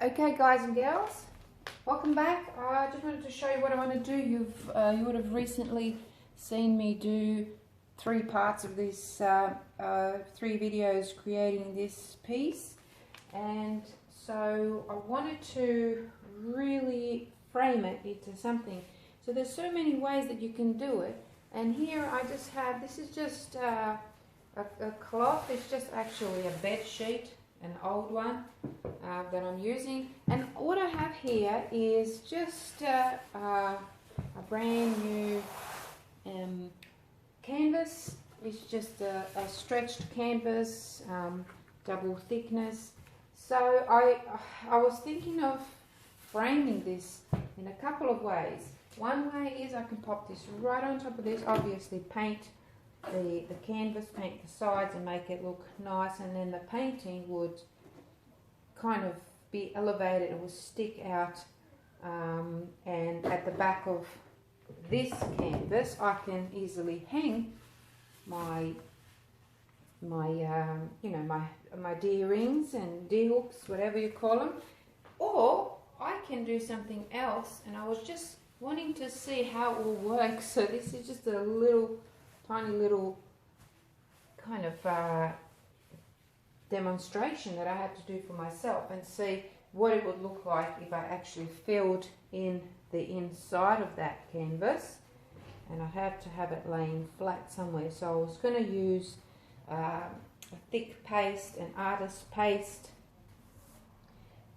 Okay, guys and girls, welcome back. I just wanted to show you what I want to do. You would have recently seen me do 3 parts of this 3 videos creating this piece, and so I wanted to really frame it into something. So there's so many ways that you can do it, and here I just have, this is just a cloth. It's just actually a bed sheet, an old one that I'm using, and what I have here is just a brand new canvas. It's just a stretched canvas, double thickness. So I was thinking of framing this in a couple of ways. One way is I can pop this right on top of this, obviously paint the canvas, paint the sides and make it look nice, and then the painting would kind of be elevated, it would stick out, and at the back of this canvas I can easily hang my deer rings and deer hooks, whatever you call them. Or I can do something else, and I was just wanting to see how it will work. So this is just a little tiny little kind of demonstration that I had to do for myself, and see what it would look like if I actually filled in the inside of that canvas. And I have to have it laying flat somewhere, so I was going to use a thick paste, an artist paste,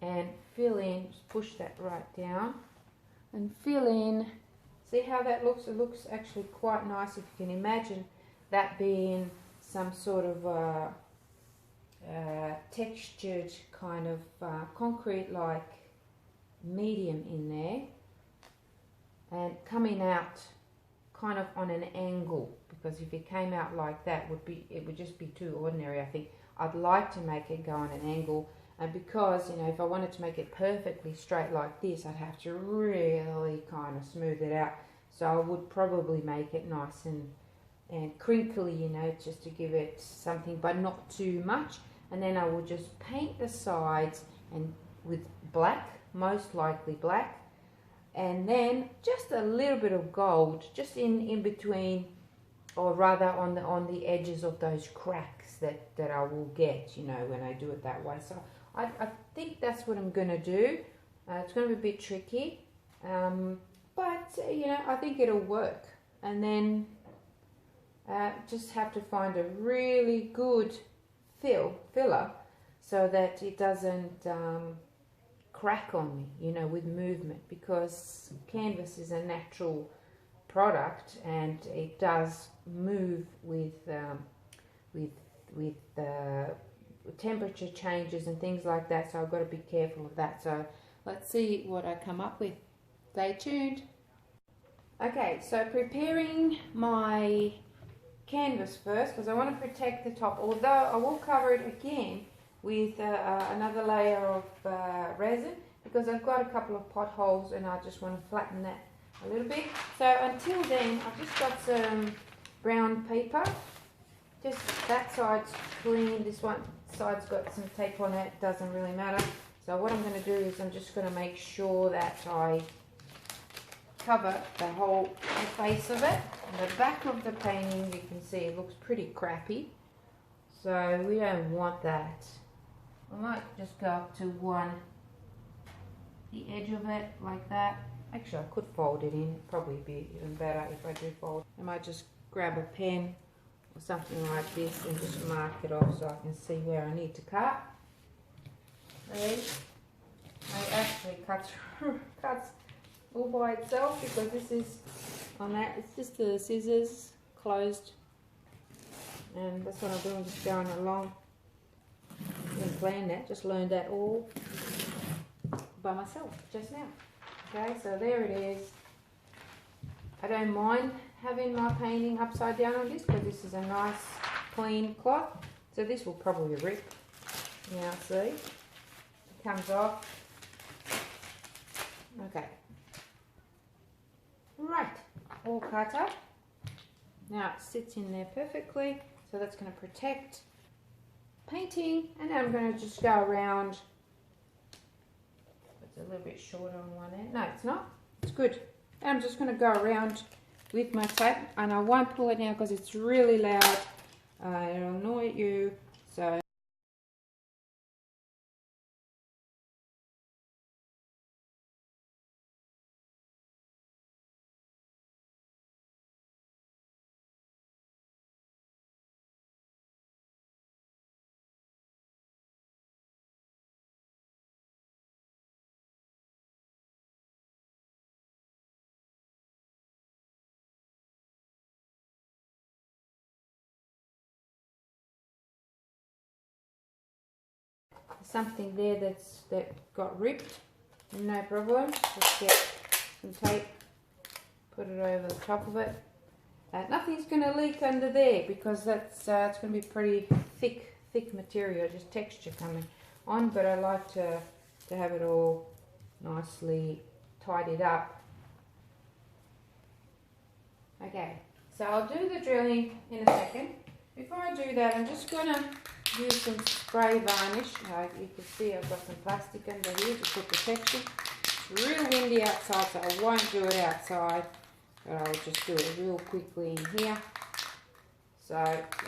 and fill in, just push that right down and fill in. See how that looks? It looks actually quite nice, if you can imagine that being some sort of textured kind of concrete-like medium in there, and coming out kind of on an angle, because if it came out like that, it would just be too ordinary. I think I'd like to make it go on an angle, and because, you know, if I wanted to make it perfectly straight like this, I'd have to really kind of smooth it out. So I would probably make it nice and crinkly, you know, just to give it something, but not too much. And then I will just paint the sides and with black, most likely black, and then just a little bit of gold just in between, or rather on the edges of those cracks that I will get, you know, when I do it that way. So I think that's what I'm going to do. It's going to be a bit tricky, but you know, I think it'll work. And then just have to find a really good filler so that it doesn't crack on me, you know, with movement, because canvas is a natural product and it does move with temperature changes and things like that, so I've got to be careful of that. So let's see what I come up with. Stay tuned. Okay, so preparing my canvas first, because I want to protect the top, although I will cover it again with another layer of resin, because I've got a couple of potholes and I just want to flatten that a little bit. So until then, I've just got some brown paper. Just that side's clean, this one side's got some tape on it, doesn't really matter. So what I'm going to do is I'm just going to make sure that I cover the whole face of it. And the back of the painting, you can see it looks pretty crappy, so we don't want that. I might just go up to the edge of it like that. Actually, I could fold it in, it'd probably be even better if I do fold. I might just grab a pen or something like this and just mark it off so I can see where I need to cut. There, I actually cuts all by itself, because this is on that, it's just the scissors closed, and that's what I'm doing, just going along. I didn't plan that, just learned that all by myself just now. Okay, so there it is. I don't mind having my painting upside down on this, because this is a nice clean cloth, so this will probably rip. Now see, it comes off. Okay, right, all cut up. Now it sits in there perfectly, so that's going to protect painting. And then I'm going to just go around It's a little bit shorter on one end. No, it's not. It's good. And I'm just going to go around with my tape, and I won't pull it now because it's really loud. It'll annoy you. So something there that got ripped, no problem. Just get some tape, put it over the top of it. Nothing's going to leak under there because that's it's going to be pretty thick material, just texture coming on. But I like to have it all nicely tidied up. Okay, so I'll do the drilling in a second. Before I do that, I'm just going to use some spray varnish. You can see I've got some plastic under here to put protection. It's real windy outside, so I won't do it outside, but I'll just do it real quickly in here. So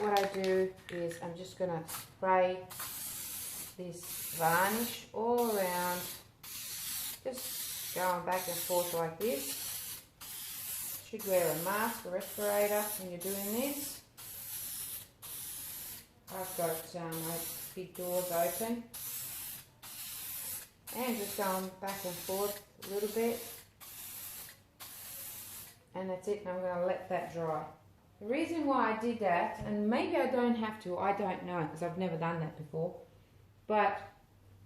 what I do is I'm just going to spray this varnish all around, just going back and forth like this. Should wear a mask, a respirator when you're doing this. I've got my big doors open and just going back and forth a little bit, and that's it. And I'm going to let that dry. The reason why I did that, and maybe I don't have to, I don't know because I've never done that before, but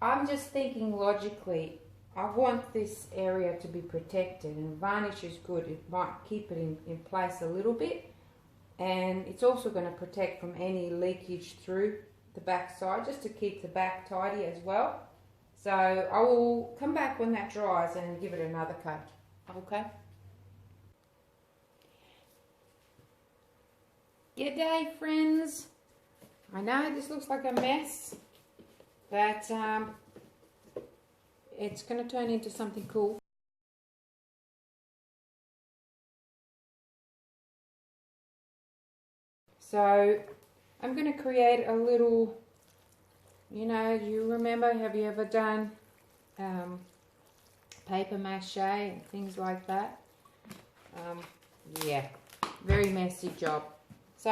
I'm just thinking logically. I want this area to be protected, and varnish is good. It might keep it in place a little bit. And it's also going to protect from any leakage through the back side, just to keep the back tidy as well. So I will come back when that dries and give it another cut. Okay. G'day friends. I know this looks like a mess, but it's going to turn into something cool. So I'm going to create a little, you remember, have you ever done paper mache and things like that? Yeah, very messy job. So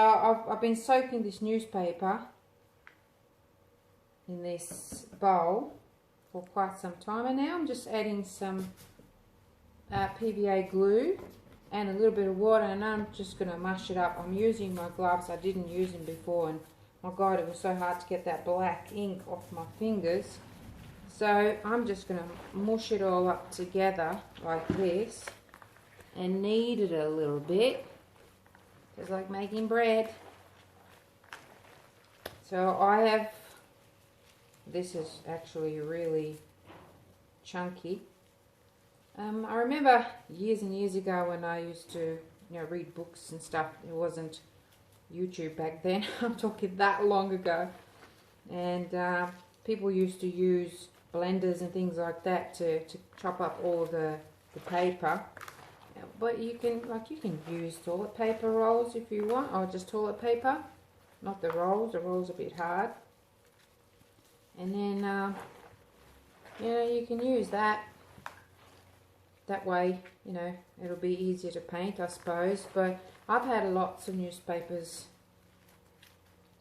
I've been soaking this newspaper in this bowl for quite some time, and now I'm just adding some PVA glue and a little bit of water, and I'm just going to mush it up. I'm using my gloves. I didn't use them before, and my God, it was so hard to get that black ink off my fingers. So I'm just going to mush it all up together like this and knead it a little bit, just like making bread. So I have, this is actually really chunky. I remember years and years ago when I used to, read books and stuff. It wasn't YouTube back then. I'm talking that long ago. And people used to use blenders and things like that to chop up all the paper. But you can use toilet paper rolls if you want, or just toilet paper, not the rolls. The rolls are a bit hard. And then you can use that. That way, it'll be easier to paint, I suppose. But I've had lots of newspapers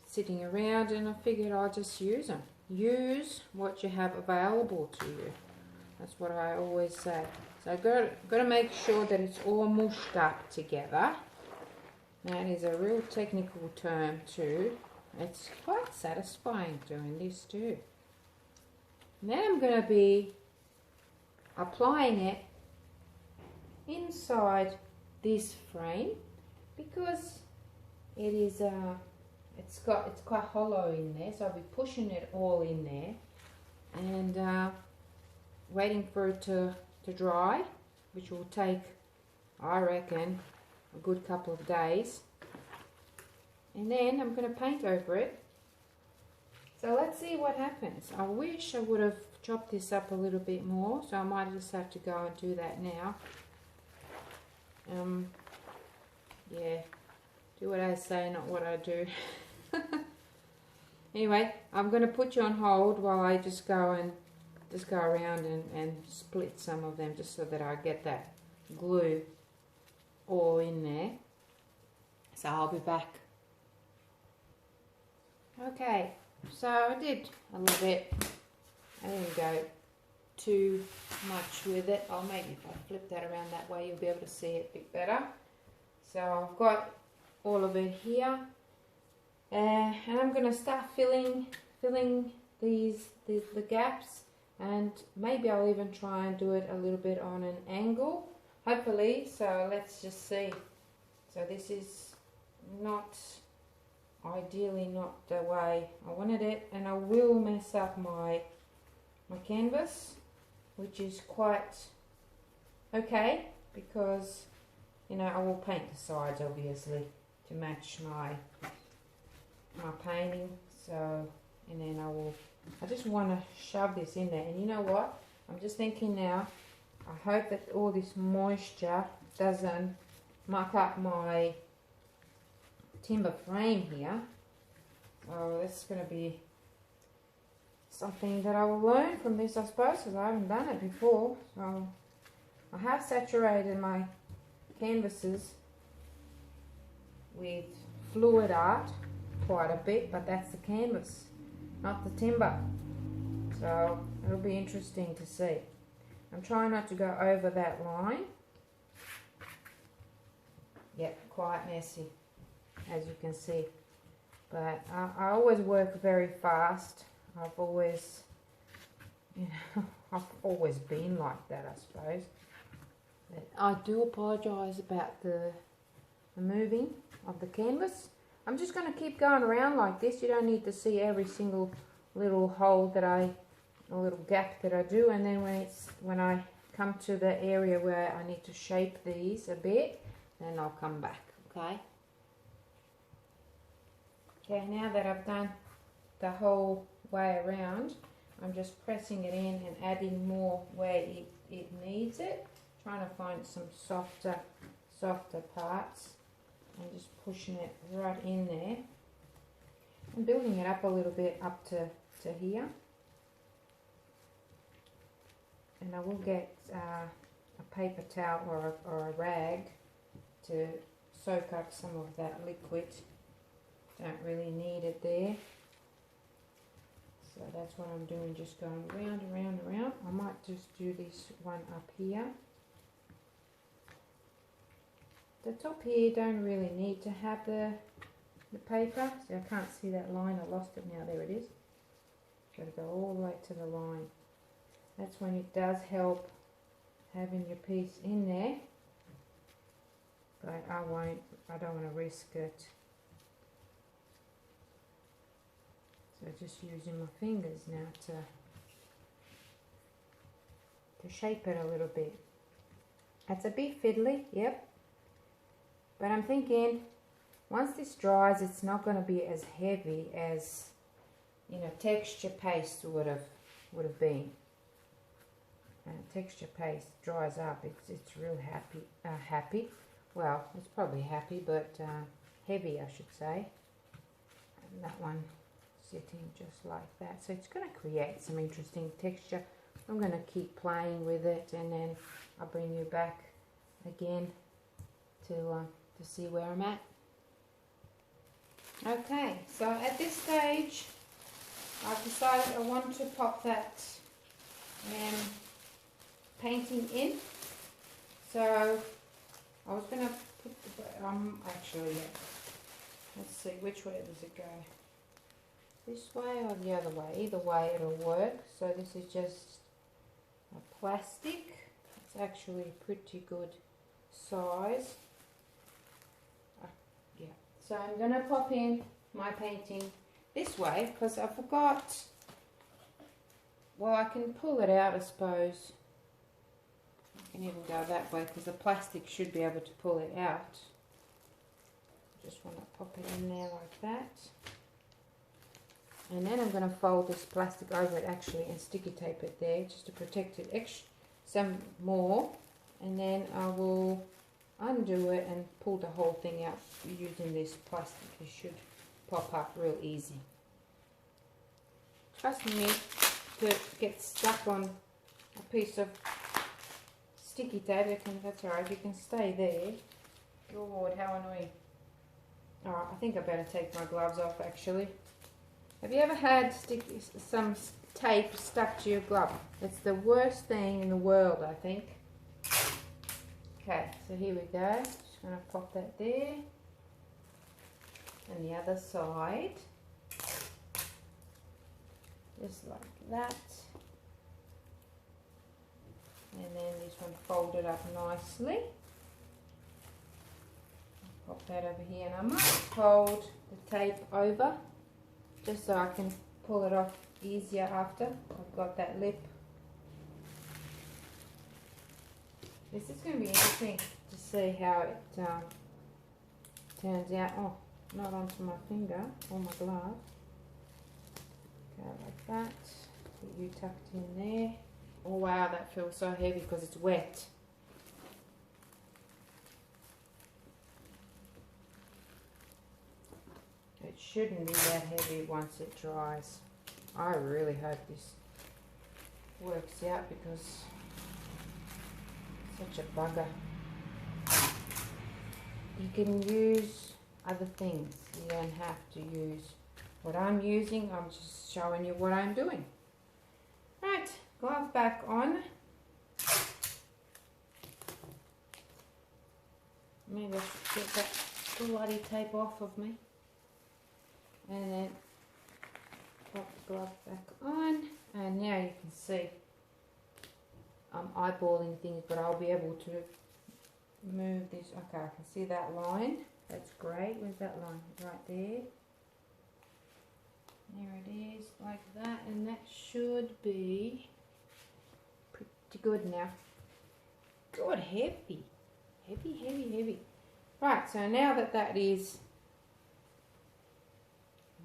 sitting around, and I figured I'll just use them. Use what you have available to you. That's what I always say. So I've got to make sure that it's all mushed up together. That is a real technical term too. It's quite satisfying doing this too. And then I'm going to be applying it inside this frame, because it is it's quite hollow in there, so I'll be pushing it all in there and waiting for it to dry, which will take, I reckon, a good couple of days. And then I'm going to paint over it. So let's see what happens. I wish I would have chop this up a little bit more, so I might just have to go and do that now. Yeah, do what I say, not what I do. Anyway, I'm going to put you on hold while I just go around and split some of them, just so that I get that glue all in there. So I'll be back. Okay, so I did a little bit. I didn't go too much with it. Oh, maybe if I flip that around that way, you'll be able to see it a bit better. So I've got all of it here, and I'm going to start filling the gaps, and maybe I'll even try and do it a little bit on an angle, hopefully. So let's just see. So this is not ideally not the way I wanted it, and I will mess up my canvas, which is quite okay, because you know, I will paint the sides obviously to match my painting. So, and then I just want to shove this in there. And you know what, I'm just thinking now, I hope that all this moisture doesn't muck up my timber frame here. So that's going to be something that I will learn from this, I suppose, because I haven't done it before. So I have saturated my canvases with fluid art quite a bit, but that's the canvas, not the timber. So it'll be interesting to see. I'm trying not to go over that line. Yep, quite messy, as you can see. But I always work very fast. I've always, you know, I've always been like that, I suppose. But I do apologise about the moving of the canvas. I'm just going to keep going around like this. You don't need to see every single little hole that a little gap that I do. And then when I come to the area where I need to shape these a bit, then I'll come back. Okay. Okay. Now that I've done the whole way around, I'm just pressing it in and adding more where it needs it. Trying to find some softer parts and just pushing it right in there and building it up a little bit up to here. And I will get a paper towel or a rag to soak up some of that liquid. Don't really need it there. So that's what I'm doing, just going round and round and round. I might just do this one up here. The top here don't really need to have the paper. See, I can't see that line. I lost it now. There it is. Got to go all the way to the line. That's when it does help having your piece in there. But I don't want to risk it. So just using my fingers now to shape it a little bit. It's a bit fiddly, yep. But I'm thinking, once this dries, it's not going to be as heavy as, you know, texture paste would have been. Texture paste dries up. It's real happy. Well, it's probably happy, but heavy, I should say. And that one sitting just like that. So it's going to create some interesting texture. I'm going to keep playing with it, and then I'll bring you back again to see where I'm at. Okay, so at this stage I've decided I want to pop that painting in. So I was going to put the, actually, let's see, which way does it go? This way or the other way? Either way it'll work. So this is just a plastic. It's actually a pretty good size. Yeah. So I'm going to pop in my painting this way because I forgot. Well, I can pull it out, I suppose. I can even go that way because the plastic should be able to pull it out. Just want to pop it in there like that. And then I'm going to fold this plastic over it actually and sticky tape it there just to protect it some more. And then I will undo it and pull the whole thing out using this plastic. It should pop up real easy. Trust me, to get stuck on a piece of sticky tape, that's alright, you can stay there. Lord, how annoying. Alright, I think I better take my gloves off actually. Have you ever had some tape stuck to your glove? It's the worst thing in the world, I think. Okay, so here we go. Just going to pop that there. And the other side. Just like that. And then this one folded up nicely. Pop that over here, and I might fold the tape over just so I can pull it off easier after I've got that lip. This is going to be interesting to see how it turns out. Oh, not onto my finger or my glove. Okay, like that. Get you tucked in there. Oh wow, that feels so heavy because it's wet. It shouldn't be that heavy once it dries. I really hope this works out because it's such a bugger. You can use other things. You don't have to use what I'm using. I'm just showing you what I'm doing. Right, glove back on. Maybe I should get that bloody tape off of me. And then pop the glove back on. And now you can see I'm eyeballing things, but I'll be able to move this. Okay, I can see that line. That's great. Where's that line? Right there. There it is, like that. And that should be pretty good now. God, heavy. Heavy, heavy, heavy. Right, so now that that is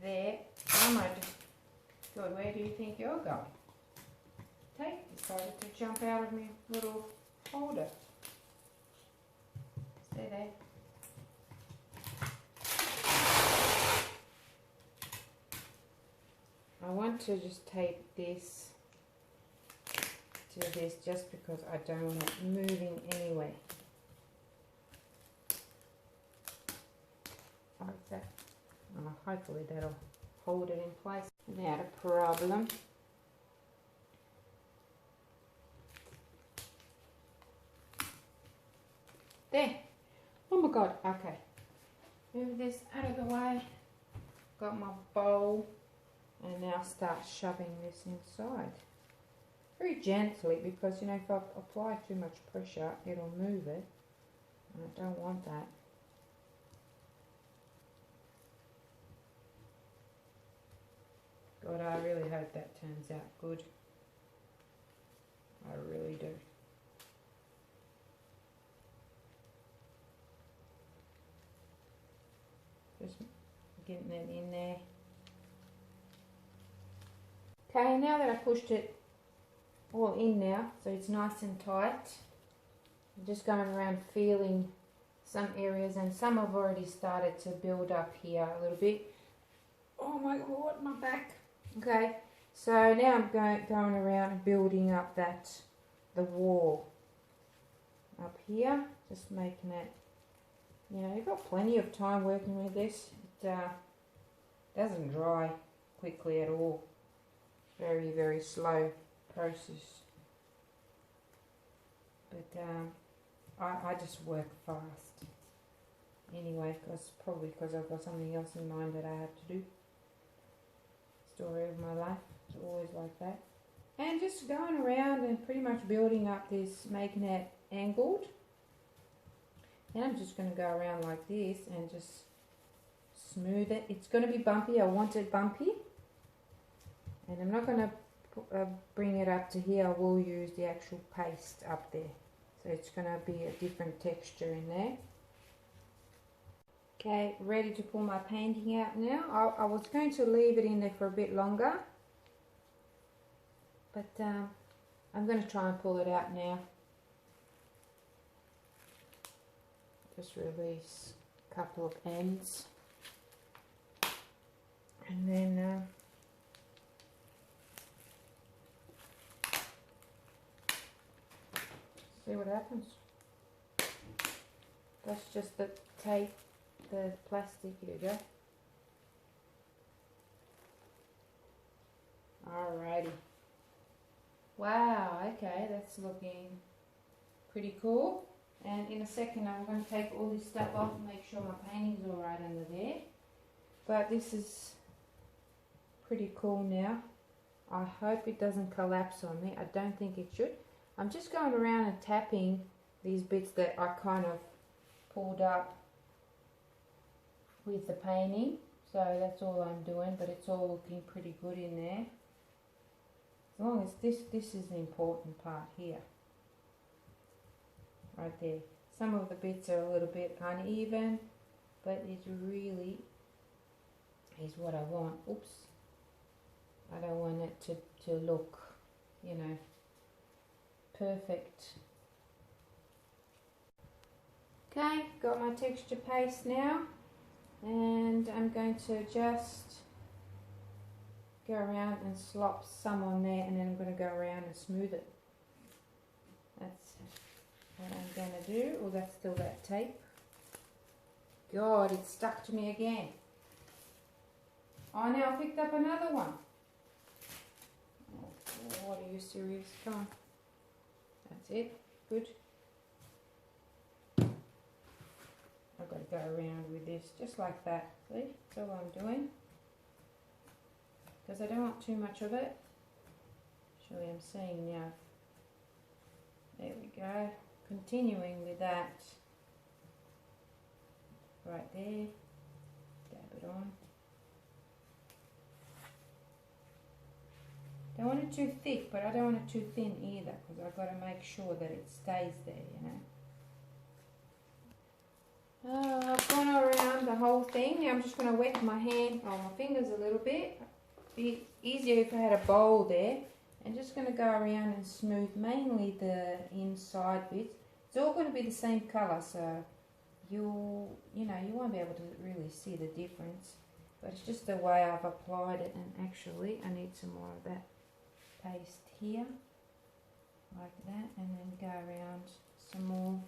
there, I might just... God, where do you think you're going? Tape decided to jump out of my little holder. Stay there. I want to just tape this to this just because I don't want it moving anyway. Like that. Hopefully that'll hold it in place without a problem. There. Oh my god. Okay. Move this out of the way. Got my bowl. And now start shoving this inside. Very gently, because you know if I apply too much pressure it'll move it. And I don't want that. God, I really hope that turns out good. I really do. Just getting it in there. Okay, now that I pushed it all in now, so it's nice and tight, I'm just going around feeling some areas, and some have already started to build up here a little bit. Oh my god, my back. Okay, so now I'm going around and building up the wall up here, just making it, you know, you've got plenty of time working with this. It doesn't dry quickly at all. Very, very slow process. But I just work fast anyway, probably because I've got something else in mind that I have to do. Story of my life. It's always like that. And just going around and pretty much building up this, making it angled. Then I'm just going to go around like this and just smooth it. It's going to be bumpy. I want it bumpy. And I'm not going to bring it up to here. I will use the actual paste up there. So it's going to be a different texture in there. Okay, ready to pull my painting out now. I was going to leave it in there for a bit longer, but I'm going to try and pull it out now. Just release a couple of ends, and then see what happens. That's just the tape, the plastic. Here we go. Alrighty. Wow, okay, that's looking pretty cool. And in a second I'm going to take all this stuff off and make sure my painting's alright under there. But this is pretty cool now. I hope it doesn't collapse on me. I don't think it should. I'm just going around and tapping these bits that I kind of pulled up with the painting. So that's all I'm doing, but it's all looking pretty good in there. As long as this is the important part here. Right there. Some of the bits are a little bit uneven, but it really is what I want. Oops. I don't want it to look, you know, perfect. Okay, got my texture paste now, and I'm going to just go around and slop some on there, and then I'm going to go around and smooth it. That's what I'm going to do. Oh, that's still that tape. God, it stuck to me again. Oh, now I picked up another one. Oh, what are you serious? Come on. That's it. Good. I've got to go around with this just like that. See? That's all I'm doing. Because I don't want too much of it. Actually, I'm seeing now. There we go. Continuing with that. Right there. Dab it on. Don't want it too thick, but I don't want it too thin either, because I've got to make sure that it stays there, you know. Oh, I've gone around the whole thing. Now I'm just going to wet my hand, my fingers a little bit. Be easier if I had a bowl there. I'm just going to go around and smooth mainly the inside bits. It's all going to be the same colour, so you won't be able to really see the difference. But it's just the way I've applied it, and actually I need some more of that paste here, like that, and then go around some more.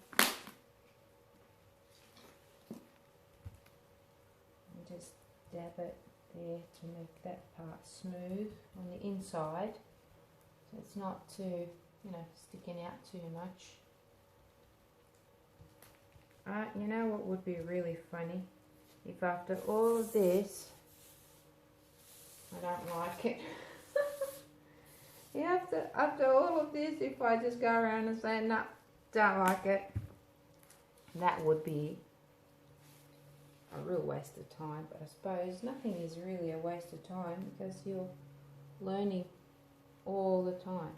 And just dab it there to make that part smooth on the inside, so it's not too, sticking out too much. You know what would be really funny? If after all of this, I don't like it. After all of this, if I just go around and say, no, don't like it, that would be a real waste of time. But I suppose nothing is really a waste of time, because you're learning all the time.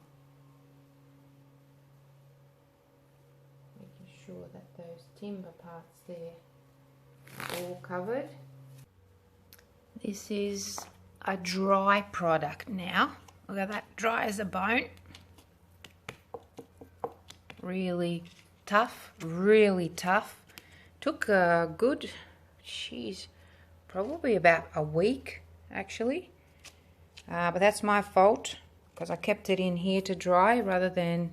Making sure that those timber parts there are all covered. This is a dry product now. Look at that, dry as a bone. Really tough, really tough. Took a good, probably about a week actually. But that's my fault, because I kept it in here to dry rather than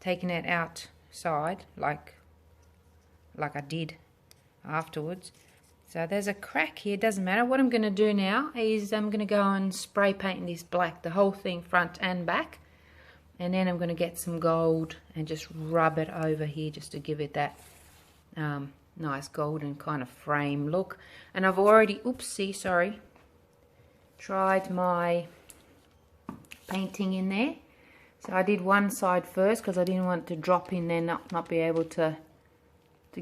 taking it outside like I did afterwards. So there's a crack here, doesn't matter. What I'm going to do now is I'm going to go and spray paint this black, the whole thing front and back. And then I'm going to get some gold and just rub it over here just to give it that nice golden kind of frame look. And I've already, tried my painting in there. So I did one side first because I didn't want it to drop in there, not be able to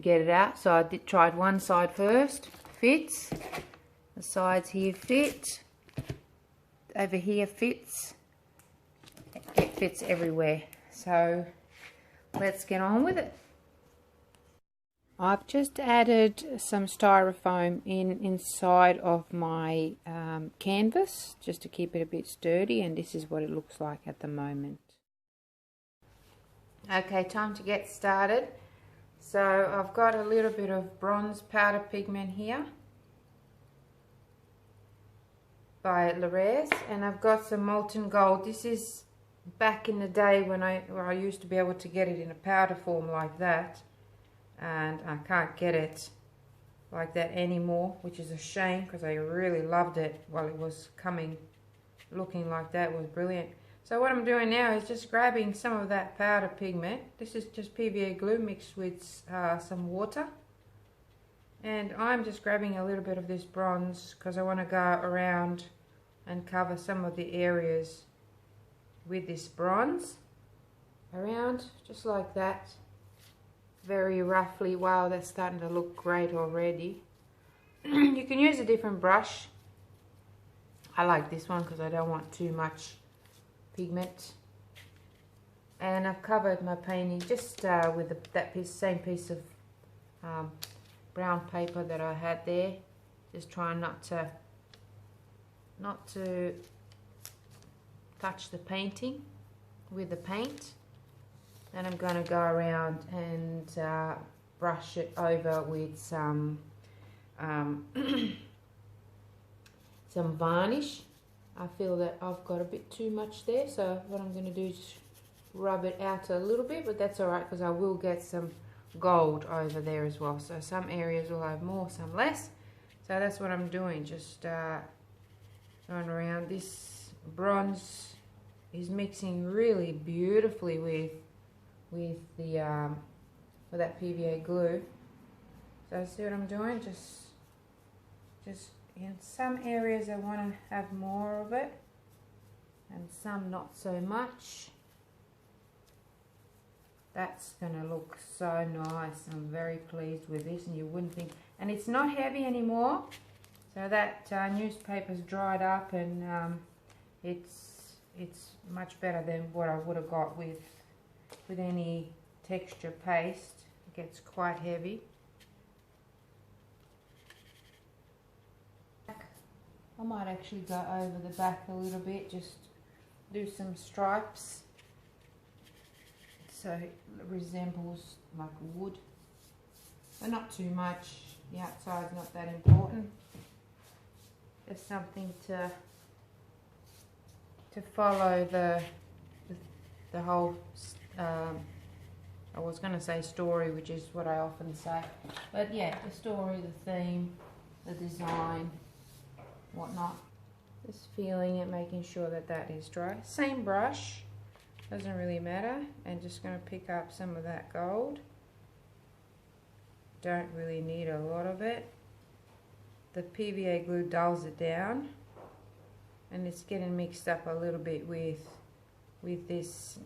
get it out. So I tried one side first. Fits. The sides here fit. Over here fits. It fits everywhere. So let's get on with it. I've just added some styrofoam inside of my canvas just to keep it a bit sturdy, and this is what it looks like at the moment. Okay, time to get started. So I've got a little bit of bronze powder pigment here by Leraise, and I've got some molten gold. This is back in the day when I used to be able to get it in a powder form like that, and I can't get it like that anymore, which is a shame because I really loved it while it was looking like that. It was brilliant. So what I'm doing now is just grabbing some of that powder pigment. This is just PVA glue mixed with some water. And I'm just grabbing a little bit of this bronze because I want to go around and cover some of the areas with this bronze. Around, just like that. Very roughly. Wow, that's starting to look great already. You can use a different brush. I like this one because I don't want too much pigment, and I've covered my painting just with same piece of brown paper that I had there. Just trying not to touch the painting with the paint. Then I'm going to go around and brush it over with some some varnish. I feel that I've got a bit too much there, so what I'm going to do is rub it out a little bit, but that's alright because I will get some gold over there as well. So some areas will have more, some less. So that's what I'm doing, just going around. This bronze is mixing really beautifully with the with that PVA glue. So see what I'm doing? Just in some areas I want to have more of it, and some not so much. That's going to look so nice. I'm very pleased with this, and you wouldn't think, and it's not heavy anymore. So that newspaper's dried up, and it's much better than what I would have got with any texture paste. It gets quite heavy. I might actually go over the back a little bit, just do some stripes so it resembles like wood, but not too much. The outside's not that important. Just something to follow the whole I was going to say story, which is what I often say, but yeah, the story, the theme, the design, whatnot. Just feeling it, making sure that that is dry. Same brush, doesn't really matter, and just going to pick up some of that gold. Don't really need a lot of it. The PVA glue dulls it down, and it's getting mixed up a little bit with this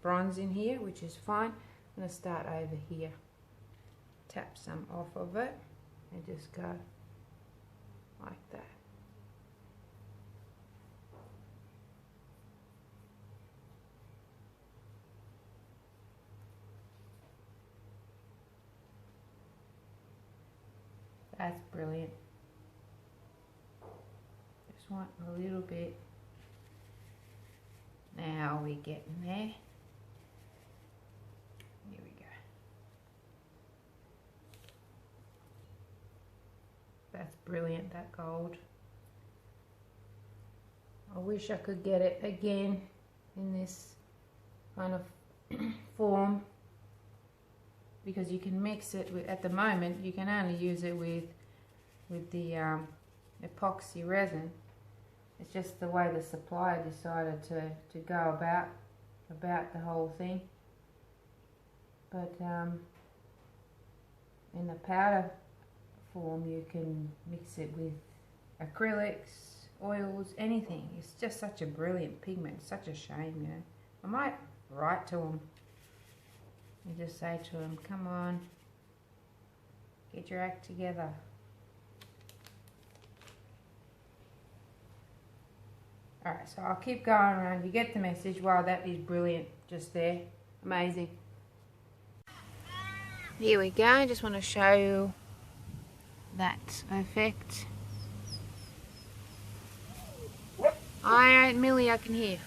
bronze in here, which is fine. I'm going to start over here, tap some off of it, and just go like that. That's brilliant. Just want a little bit. Now we're getting there. Here we go. That's brilliant, that gold. I wish I could get it again in this kind of form, because you can mix it with, at the moment you can only use it with the epoxy resin. It's just the way the supplier decided to go about the whole thing. But in the powder form you can mix it with acrylics, oils, anything. It's just such a brilliant pigment. It's such a shame, you know. I might write to them and just say to them, come on, get your act together. Alright, so I'll keep going around. You get the message. Wow, that is brilliant just there. Amazing. Here we go, I just want to show you that effect. Alright, Millie, I can hear.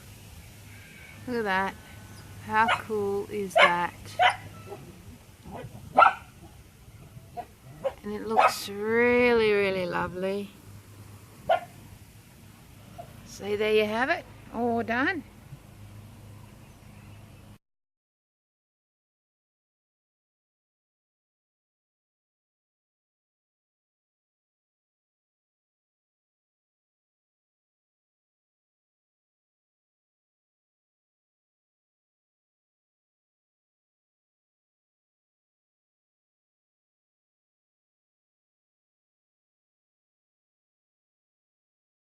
Look at that. How cool is that? And it looks really, really lovely. So there you have it, all done.